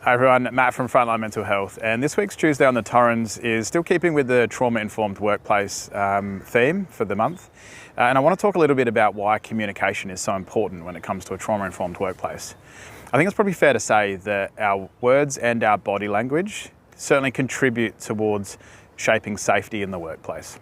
Hi everyone, Matt from Frontline Mental Health, and this week's Tuesday on the Torrens is still keeping with the trauma-informed workplace theme for the month. And I want to talk a little bit about why communication is so important when it comes to a trauma-informed workplace. I think it's probably fair to say that our words and our body language certainly contribute towards shaping safety in the workplace.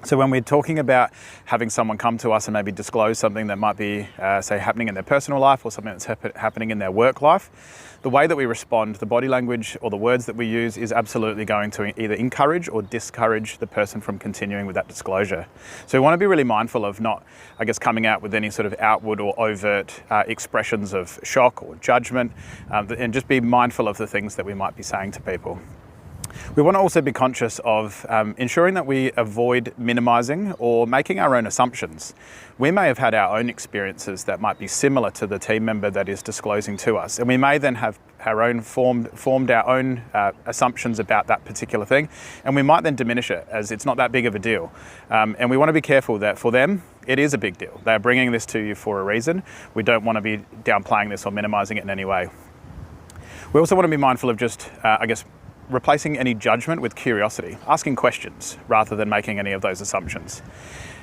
So when we're talking about having someone come to us and maybe disclose something that might be, say, happening in their personal life or something that's happening in their work life, the way that we respond, the body language or the words that we use is absolutely going to either encourage or discourage the person from continuing with that disclosure. So we want to be really mindful of not, coming out with any sort of outward or overt expressions of shock or judgment, and just be mindful of the things that we might be saying to people. We want to also be conscious of ensuring that we avoid minimising or making our own assumptions. We may have had our own experiences that might be similar to the team member that is disclosing to us, and we may then have our own formed our own assumptions about that particular thing, and we might then diminish it as it's not that big of a deal. And we want to be careful that for them, it is a big deal. They're bringing this to you for a reason. We don't want to be downplaying this or minimising it in any way. We also want to be mindful of just, replacing any judgment with curiosity, asking questions rather than making any of those assumptions.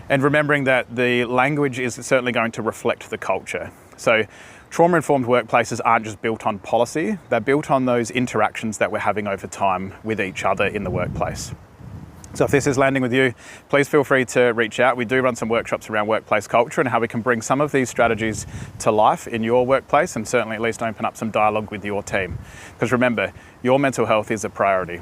And remembering that the language is certainly going to reflect the culture. So trauma-informed workplaces aren't just built on policy, they're built on those interactions that we're having over time with each other in the workplace. So if this is landing with you, please feel free to reach out. We do run some workshops around workplace culture and how we can bring some of these strategies to life in your workplace, and certainly at least open up some dialogue with your team. Because remember, your mental health is a priority.